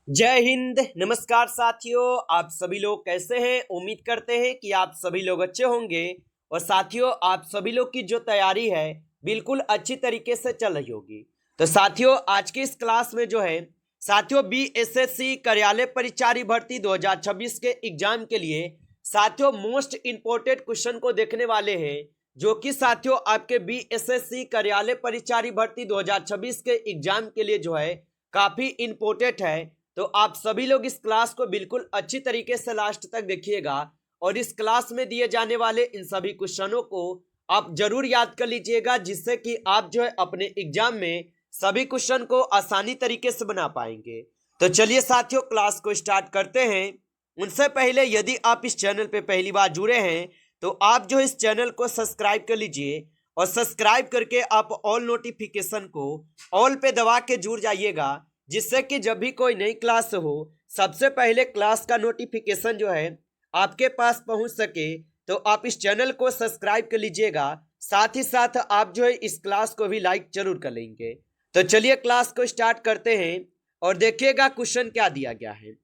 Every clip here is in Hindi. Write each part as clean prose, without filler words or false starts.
जय हिंद। नमस्कार साथियों, आप सभी लोग कैसे हैं। उम्मीद करते हैं कि आप सभी लोग अच्छे होंगे। और साथियों, आप सभी लोग की जो तैयारी है बिल्कुल अच्छी तरीके से चल रही होगी। तो साथियों, आज की इस क्लास में जो है साथियों बीएसएससी कार्यालय परिचारी भर्ती 2026 के एग्जाम के लिए साथियों मोस्ट इंपोर्टेंट क्वेश्चन को देखने वाले हैं, जो कि साथियों आपके बीएसएससी कार्यालय परिचारी भर्ती 2026 के एग्जाम के लिए जो है काफी इंपोर्टेंट है। तो आप सभी लोग इस क्लास को बिल्कुल अच्छी तरीके से लास्ट तक देखिएगा और इस क्लास में दिए जाने वाले इन सभी क्वेश्चनों को आप जरूर याद कर लीजिएगा, जिससे कि आप जो है अपने एग्जाम में सभी क्वेश्चन को आसानी तरीके से बना पाएंगे। तो चलिए साथियों, क्लास को स्टार्ट करते हैं। उनसे पहले यदि आप इस चैनल पे पहली बार जुड़े हैं तो आप जो इस चैनल को सब्सक्राइब कर लीजिए और सब्सक्राइब करके आप ऑल नोटिफिकेशन को ऑल पे दबा के जुड़ जाइएगा, जिससे कि जब भी कोई नई क्लास हो सबसे पहले क्लास का नोटिफिकेशन जो है आपके पास पहुंच सके। तो आप इस चैनल को सब्सक्राइब कर लीजिएगा, साथ ही साथ आप जो है इस क्लास को भी लाइक जरूर कर लेंगे। तो चलिए क्लास को स्टार्ट करते हैं और देखिएगा क्वेश्चन क्या दिया गया है।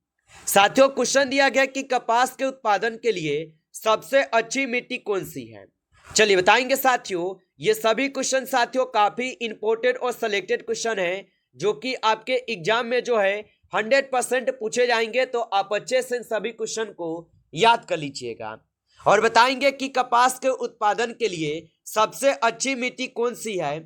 साथियों, क्वेश्चन दिया गया कि कपास के उत्पादन के लिए सबसे अच्छी मिट्टी कौन सी है। चलिए बताएंगे साथियों। ये सभी क्वेश्चन साथियों काफी इंपोर्टेंट और सिलेक्टेड क्वेश्चन है, जो कि आपके एग्जाम में जो है 100% पूछे जाएंगे। तो आप अच्छे से इन सभी क्वेश्चन को याद कर लीजिएगा और बताएंगे कि कपास के उत्पादन के लिए सबसे अच्छी मिट्टी कौन सी है।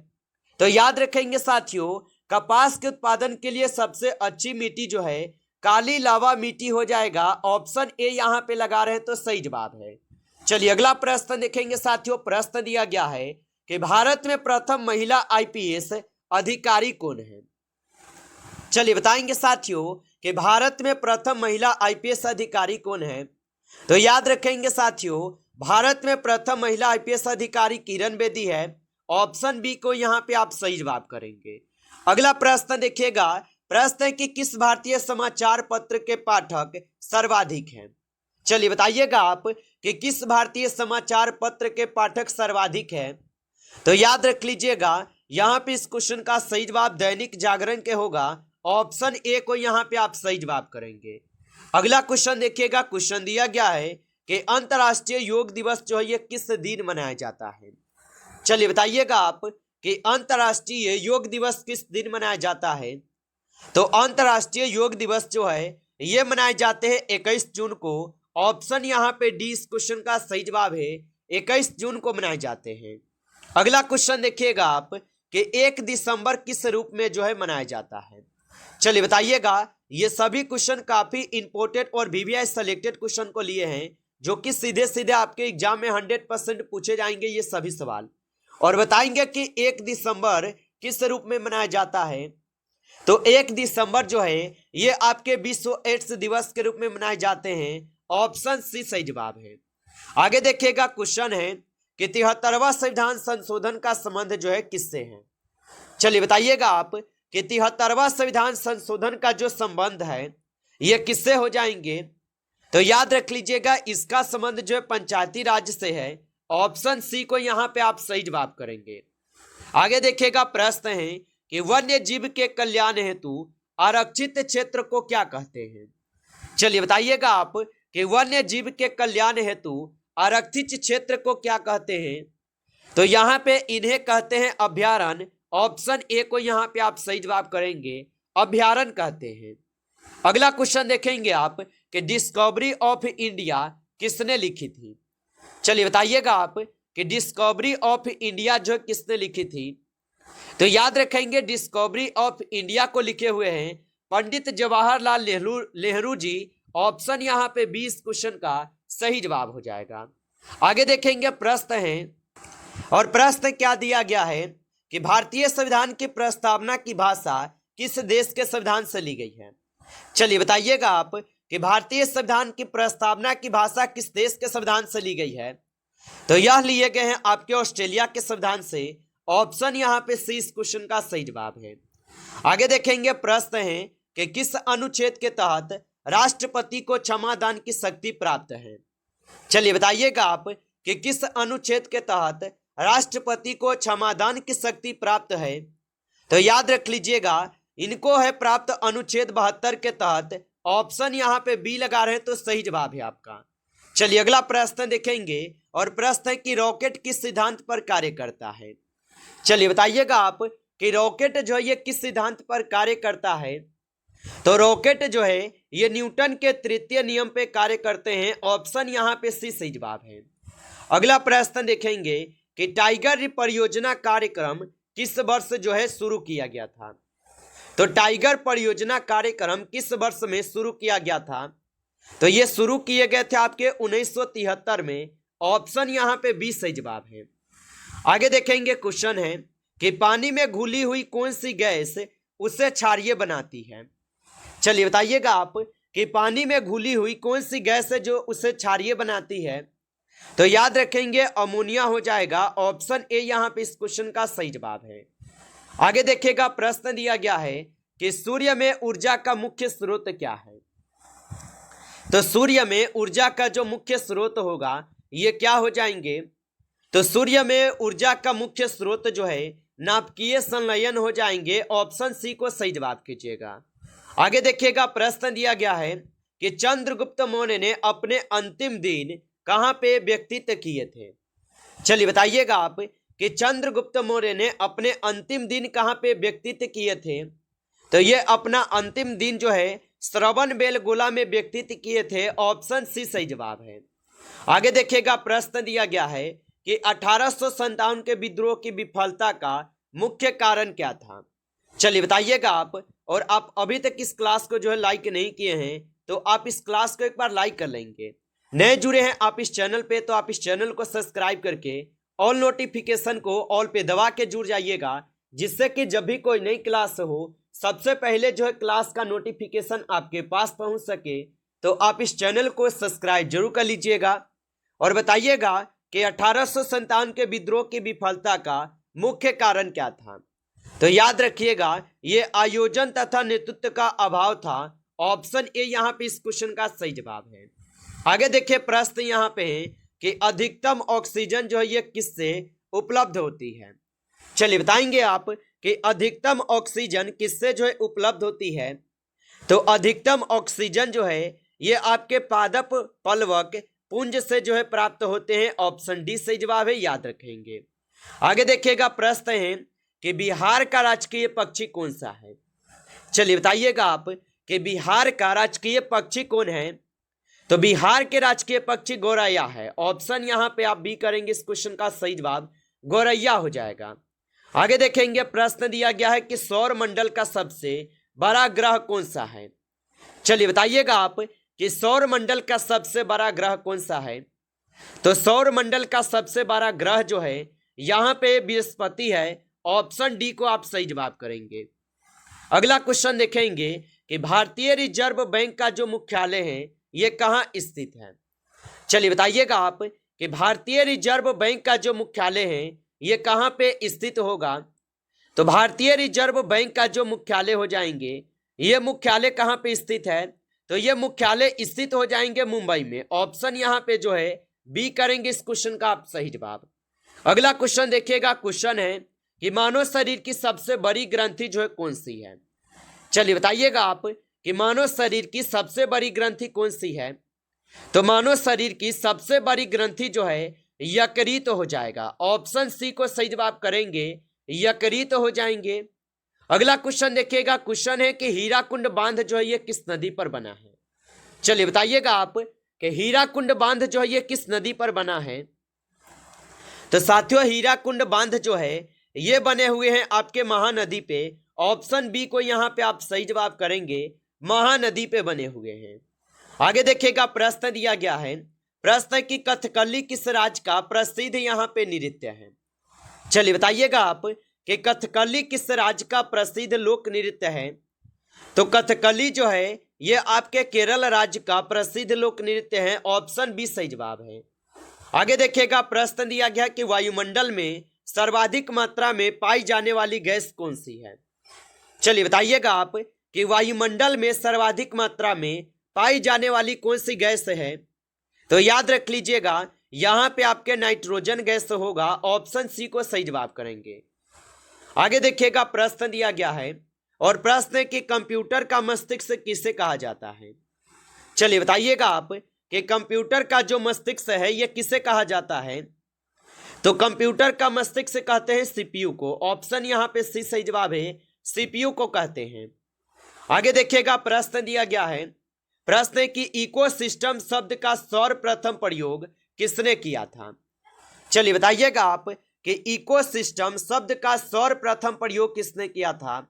तो याद रखेंगे साथियों, कपास के उत्पादन के लिए सबसे अच्छी मिट्टी जो है काली लावा मिट्टी हो जाएगा। ऑप्शन ए यहां पे लगा रहे हैं तो सही जवाब है। चलिए अगला प्रश्न देखेंगे साथियों। प्रश्न दिया गया है कि भारत में प्रथम महिला आईपीएस अधिकारी कौन है। चलिए बताएंगे साथियों कि भारत में प्रथम महिला आईपीएस अधिकारी कौन है। तो याद रखेंगे साथियों, भारत में प्रथम महिला आईपीएस अधिकारी किरण बेदी है। ऑप्शन बी को यहां पे आप सही जवाब करेंगे। अगला प्रश्न देखिएगा। प्रश्न है कि किस भारतीय समाचार पत्र के पाठक सर्वाधिक हैं। चलिए बताइएगा आप कि किस भारतीय समाचार पत्र के पाठक सर्वाधिक हैं। तो याद रख लीजिएगा, यहां पे इस क्वेश्चन का सही जवाब दैनिक जागरण के होगा। ऑप्शन ए को यहां पे आप सही जवाब करेंगे। अगला क्वेश्चन देखिएगा। क्वेश्चन दिया गया है कि अंतर्राष्ट्रीय योग दिवस जो है ये किस दिन मनाया जाता है। चलिए बताइएगा आप कि अंतर्राष्ट्रीय योग दिवस किस दिन मनाया जाता है। तो अंतर्राष्ट्रीय योग दिवस जो है ये मनाए जाते हैं 21 जून को। ऑप्शन यहां पे डी इस क्वेश्चन का सही जवाब है। 21 जून को मनाए जाते हैं। अगला क्वेश्चन देखिएगा आप कि 1 दिसंबर किस रूप में जो है मनाया जाता है। चलिए बताइएगा। ये सभी क्वेश्चन काफी इंपोर्टेंट और वीवीआई सिलेक्टेड क्वेश्चन को लिए हैं, जो कि सीधे सीधे आपके एग्जाम में 100% पूछे जाएंगे ये सभी सवाल। और बताएंगे कि 1 दिसंबर किस रूप में मनाया जाता है। तो 1 दिसंबर जो है ये आपके विश्व एड्स दिवस के रूप में मनाए जाते हैं। ऑप्शन सी सही जवाब है। आगे देखिएगा। क्वेश्चन है कि 73वां संविधान संशोधन का संबंध जो है किससे है। चलिए बताइएगा आप कि 73वां संविधान संशोधन का जो संबंध है ये किससे हो जाएंगे। तो याद रख लीजिएगा, इसका संबंध जो है पंचायती राज से है। ऑप्शन सी को यहां पे आप सही जवाब करेंगे। आगे देखिएगा। प्रश्न है कि वन्य जीव के कल्याण हेतु आरक्षित क्षेत्र को क्या कहते हैं। चलिए बताइएगा आप कि वन्य जीव के कल्याण हेतु आरक्षित क्षेत्र को क्या कहते हैं। तो यहां पे इन्हें कहते हैं अभयारण्य। ऑप्शन ए को यहां पे आप सही जवाब करेंगे, अभयारण्य कहते हैं। अगला क्वेश्चन देखेंगे आप कि डिस्कवरी ऑफ इंडिया किसने लिखी थी। चलिए बताइएगा आप कि डिस्कवरी ऑफ इंडिया जो किसने लिखी थी। तो याद रखेंगे, डिस्कवरी ऑफ इंडिया को लिखे हुए हैं पंडित जवाहरलाल नेहरू जी। ऑप्शन यहां पे 20 क्वेश्चन का सही जवाब हो जाएगा। आगे देखेंगे। प्रश्न है और प्रश्न क्या दिया गया है कि भारतीय संविधान की प्रस्तावना की भाषा किस देश के संविधान से ली गई है। चलिए बताइएगा आप कि भारतीय संविधान की प्रस्तावना की भाषा किस देश के संविधान से ली गई है। तो यह लिए गए हैं आपके ऑस्ट्रेलिया के संविधान से। ऑप्शन यहां पे सी इस क्वेश्चन का सही जवाब है। आगे देखेंगे। प्रश्न है कि किस अनुच्छेद के तहत राष्ट्रपति को क्षमादान की शक्ति प्राप्त है। चलिए बताइएगा आप कि किस अनुच्छेद के तहत राष्ट्रपति को क्षमादान की शक्ति प्राप्त है। तो याद रख लीजिएगा, इनको है प्राप्त अनुच्छेद 72 के तहत। ऑप्शन यहाँ पे बी लगा रहे हैं तो सही जवाब है आपका। चलिए अगला प्रश्न देखेंगे और प्रश्न है कि रॉकेट किस सिद्धांत पर कार्य करता है। चलिए बताइएगा आप कि रॉकेट जो है ये किस सिद्धांत पर कार्य करता है। तो रॉकेट जो है ये न्यूटन के तृतीय नियम पे कार्य करते हैं। ऑप्शन यहाँ पे सी सही जवाब है। अगला प्रश्न देखेंगे कि टाइगर परियोजना कार्यक्रम किस वर्ष जो है शुरू किया गया था। तो टाइगर परियोजना कार्यक्रम किस वर्ष में शुरू किया गया था। तो ये शुरू किए गए थे आपके 1973 में। ऑप्शन यहाँ पे बी सही जवाब है। आगे देखेंगे क्वेश्चन है कि पानी में घुली हुई कौन सी गैस उसे क्षारीय बनाती है। चलिए बताइएगा आप कि पानी में घुली हुई कौन सी गैस है जो उसे क्षारीय बनाती है। तो याद रखेंगे अमोनिया हो जाएगा। ऑप्शन ए यहाँ पे इस क्वेश्चन का सही जवाब है। आगे देखिएगा प्रश्न दिया गया है कि सूर्य में ऊर्जा का मुख्य स्रोत क्या है। तो सूर्य में ऊर्जा का जो मुख्य स्रोत होगा ये क्या हो जाएंगे। तो सूर्य में ऊर्जा का मुख्य स्रोत जो है नाभिकीय संलयन हो जाएंगे। ऑप्शन सी को सही जवाब कीजिएगा। आगे देखिएगा प्रश्न दिया गया है कि चंद्रगुप्त मौर्य ने अपने अंतिम दिन कहां पे व्यतीत किए थे। चलिए बताइएगा आप कि चंद्रगुप्त मौर्य ने अपने अंतिम दिन कहां पे व्यतीत किए थे। तो ये अपना अंतिम दिन जो है श्रवणबेलगोला में व्यतीत किए थे। ऑप्शन सी सही जवाब है। आगे देखिएगा प्रश्न दिया गया है कि 1857 के विद्रोह की विफलता का मुख्य कारण क्या था। चलिए बताइएगा आप। और आप अभी तक इस क्लास को जो है लाइक नहीं किए हैं तो आप इस क्लास को एक बार लाइक कर लेंगे। नए जुड़े हैं आप इस चैनल पे तो आप इस चैनल को सब्सक्राइब करके ऑल नोटिफिकेशन को ऑल पे दबा के जुड़ जाइएगा, जिससे कि जब भी कोई नई क्लास हो सबसे पहले जो है क्लास का नोटिफिकेशन आपके पास पहुंच सके। तो आप इस चैनल को सब्सक्राइब जरूर कर लीजिएगा और बताइएगा कि 1857 के विद्रोह की विफलता का मुख्य कारण क्या था। तो याद रखिएगा ये आयोजन तथा नेतृत्व का अभाव था। ऑप्शन ए यहाँ पे इस क्वेश्चन का सही जवाब है। आगे देखिए प्रश्न यहाँ पे है कि अधिकतम ऑक्सीजन जो है ये किससे उपलब्ध होती है। चलिए बताएंगे आप कि अधिकतम ऑक्सीजन किससे जो है उपलब्ध होती है। तो अधिकतम ऑक्सीजन जो है ये आपके पादप पलवक पुंज से जो है प्राप्त होते हैं। ऑप्शन डी सही जवाब है, याद रखेंगे। आगे देखिएगा प्रश्न है कि बिहार का राजकीय पक्षी कौन सा है। चलिए बताइएगा आप कि बिहार का राजकीय पक्षी कौन है। तो बिहार के राजकीय पक्षी गौरैया है। ऑप्शन यहाँ पे आप बी करेंगे, इस क्वेश्चन का सही जवाब गौरैया हो जाएगा। आगे देखेंगे प्रश्न दिया गया है कि सौर मंडल का सबसे बड़ा ग्रह कौन सा है। चलिए बताइएगा आप कि सौर मंडल का सबसे बड़ा ग्रह कौन सा है। तो सौर मंडल का सबसे बड़ा ग्रह जो है यहाँ पे बृहस्पति है। ऑप्शन डी को आप सही जवाब करेंगे। अगला क्वेश्चन देखेंगे कि भारतीय रिजर्व बैंक का जो मुख्यालय है ये कहाँ स्थित है। चलिए बताइएगा आप कि भारतीय रिजर्व बैंक का जो मुख्यालय है ये कहाँ पे स्थित होगा। तो भारतीय रिजर्व बैंक का जो मुख्यालय हो जाएंगे ये मुख्यालय कहाँ पे स्थित है। तो ये मुख्यालय स्थित हो जाएंगे मुंबई में। ऑप्शन यहाँ पे जो है बी करेंगे, इस क्वेश्चन का आप सही जवाब। अगला क्वेश्चन देखिएगा। क्वेश्चन है कि मानव शरीर की सबसे बड़ी ग्रंथि जो है कौन सी है। चलिए बताइएगा आप कि मानव शरीर की सबसे बड़ी ग्रंथि कौन सी है। तो मानव शरीर की सबसे बड़ी ग्रंथि जो है यकृत हो जाएगा। ऑप्शन सी को सही जवाब करेंगे, यकृत हो जाएंगे। अगला क्वेश्चन देखिएगा। क्वेश्चन है कि हीराकुंड बांध जो है ये किस नदी पर बना है। चलिए बताइएगा आप कि हीराकुंड बांध जो है ये किस नदी पर बना है। तो साथियों हीराकुंड बांध जो है ये बने हुए हैं आपके महानदी पे। ऑप्शन बी को यहाँ पे आप सही जवाब करेंगे, महानदी पे बने हुए हैं। आगे देखिएगा प्रश्न दिया गया है। प्रश्न की कथकली किस राज्य का प्रसिद्ध यहाँ पे नृत्य है। चलिए बताइएगा आप कि कथकली किस राज्य का प्रसिद्ध लोक नृत्य है। तो कथकली जो है ये आपके केरल राज्य का प्रसिद्ध लोक नृत्य है। ऑप्शन बी सही जवाब है। आगे देखिएगा प्रश्न दिया गया कि वायुमंडल में सर्वाधिक मात्रा में पाई जाने वाली गैस कौन सी है। चलिए बताइएगा आप कि वायुमंडल में सर्वाधिक मात्रा में पाई जाने वाली कौन सी गैस है। तो याद रख लीजिएगा यहाँ पे आपके नाइट्रोजन गैस होगा। ऑप्शन सी को सही जवाब करेंगे। आगे देखिएगा प्रश्न दिया गया है। और प्रश्न है कि कंप्यूटर का मस्तिष्क किसे कहा जाता है। चलिए बताइएगा आप कि कंप्यूटर का जो मस्तिष्क है यह किसे कहा जाता है। तो कंप्यूटर का मस्तिष्क कहते हैं सीपीयू को। ऑप्शन यहां पे सी सही जवाब है, सीपीयू को कहते हैं। आगे देखिएगा प्रश्न दिया गया है। प्रश्न है कि इकोसिस्टम शब्द का सर्वप्रथम प्रयोग किसने किया था। चलिए बताइएगा आप कि इकोसिस्टम शब्द का सर्वप्रथम प्रयोग किसने किया था।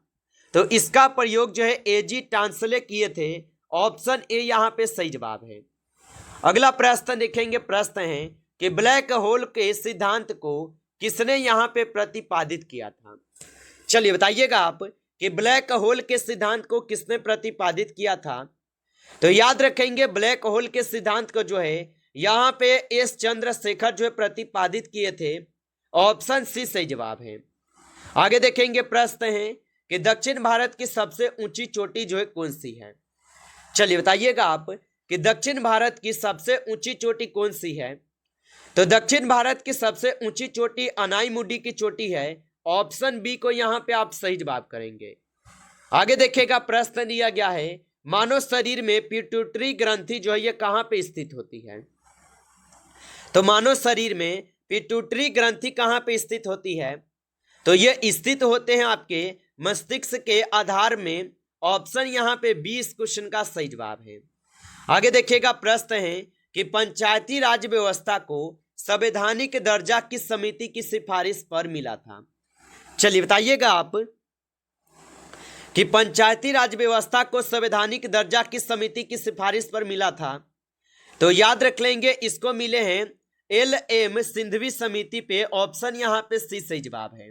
तो इसका प्रयोग जो है एजी टांसले किए थे। ऑप्शन ए यहां पे सही जवाब है। अगला प्रश्न देखेंगे। प्रश्न है कि ब्लैक होल के सिद्धांत को किसने यहां पे प्रतिपादित किया था। चलिए बताइएगा आप कि ब्लैक होल के सिद्धांत को किसने प्रतिपादित किया था। तो याद रखेंगे ब्लैक होल के सिद्धांत को जो है यहां पे एस चंद्रशेखर जो है प्रतिपादित किए थे। ऑप्शन सी सही जवाब है। आगे देखेंगे। प्रश्न है कि दक्षिण भारत की सबसे ऊंची चोटी जो है कौन सी है। चलिए बताइएगा आप कि दक्षिण भारत की सबसे ऊंची चोटी कौन सी है। तो दक्षिण भारत की सबसे ऊंची चोटी अनाईमुडी की चोटी है। ऑप्शन बी को यहां पे आप सही जवाब करेंगे। आगे देखिएगा। प्रश्न दिया गया है मानव शरीर में पिट्यूटरी ग्रंथि जो है यह कहां पे स्थित होती है। तो मानव शरीर में पिट्यूटरी ग्रंथि कहां पे स्थित होती है। तो यह स्थित होते हैं आपके मस्तिष्क के आधार में। ऑप्शन यहां पे 20 क्वेश्चन का सही जवाब है। आगे देखिएगा। प्रश्न है कि पंचायती राज व्यवस्था को संवैधानिक दर्जा किस समिति की सिफारिश पर मिला था। चलिए बताइएगा आप कि पंचायती राज व्यवस्था को संवैधानिक दर्जा किस समिति की सिफारिश पर मिला था। तो याद रख लेंगे इसको मिले हैं LM सिंघवी समिति पे। ऑप्शन यहां पे सी सही जवाब है।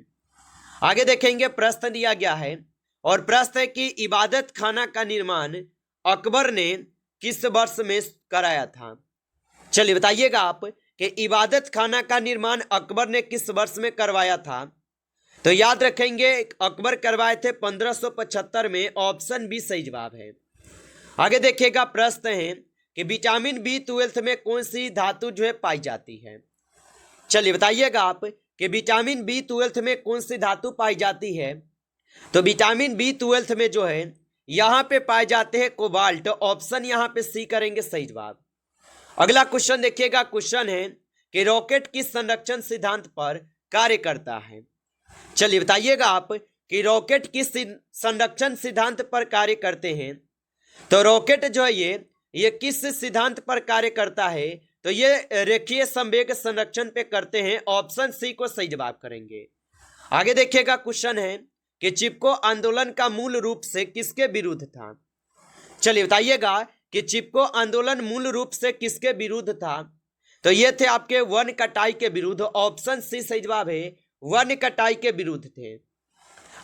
आगे देखेंगे। प्रश्न दिया गया है और प्रश्न है कि इबादत खाना का निर्माण अकबर ने किस वर्ष में कराया था। चलिए बताइएगा आप कि इबादत खाना का निर्माण अकबर ने किस वर्ष में करवाया था। तो याद रखेंगे अकबर करवाए थे 1575 में। ऑप्शन बी सही जवाब है। आगे देखिएगा। प्रश्न है कि विटामिन B12 में कौन सी धातु जो है पाई जाती है। चलिए बताइएगा आप कि विटामिन B12 में कौन सी धातु पाई जाती है। तो विटामिन B12 में जो है यहां पे पाए जाते हैं कोबाल्ट। ऑप्शन यहां पे सी करेंगे सही जवाब। अगला क्वेश्चन देखिएगा। क्वेश्चन है कि रॉकेट किस संरक्षण सिद्धांत पर कार्य करता है। चलिए बताइएगा आप कि रॉकेट किस संरक्षण सिद्धांत पर कार्य करते हैं। तो रॉकेट जो है ये किस सिद्धांत पर कार्य करता है। तो ये रेखीय संवेग संरक्षण पे करते हैं। ऑप्शन सी को सही जवाब करेंगे। आगे देखिएगा। क्वेश्चन है कि चिपको आंदोलन का मूल रूप से किसके विरुद्ध था। चलिए बताइएगा कि चिपको आंदोलन मूल रूप से किसके विरुद्ध था। तो ये थे आपके वन कटाई के विरुद्ध। ऑप्शन सी सही जवाब है, वन कटाई के विरुद्ध थे।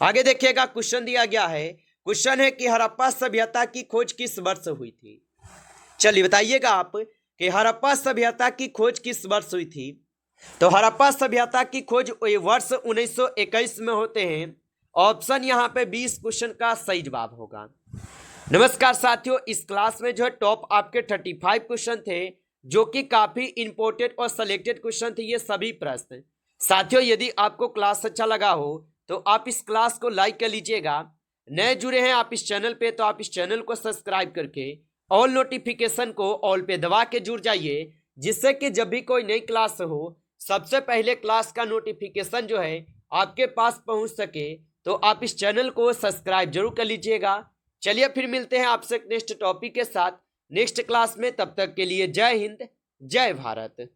आगे देखिएगा। क्वेश्चन दिया गया है। क्वेश्चन है कि हड़प्पा सभ्यता की खोज किस वर्ष हुई थी। चलिए बताइएगा आप कि हड़प्पा सभ्यता की खोज किस वर्ष हुई थी। तो हड़प्पा सभ्यता की खोज वर्ष 1921 में होते हैं। ऑप्शन यहां पे 20 क्वेश्चन का सही जवाब होगा। नमस्कार साथियों, इस क्लास में जो है टॉप आपके 35 क्वेश्चन थे जो कि काफी इंपोर्टेंट और सिलेक्टेड क्वेश्चन थे ये सभी प्रश्न। साथियों यदि आपको क्लास अच्छा लगा हो तो आप इस क्लास को लाइक कर लीजिएगा। नए जुड़े हैं आप इस चैनल पे तो आप इस चैनल को सब्सक्राइब करके ऑल नोटिफिकेशन को ऑल पे दबा के जुड़ जाइए, जिससे कि जब भी कोई नई क्लास हो सबसे पहले क्लास का नोटिफिकेशन जो है आपके पास पहुंच सके। तो आप इस चैनल को सब्सक्राइब जरूर कर लीजिएगा। चलिए फिर मिलते हैं आपसे नेक्स्ट टॉपिक के साथ नेक्स्ट क्लास में। तब तक के लिए जय हिंद, जय भारत।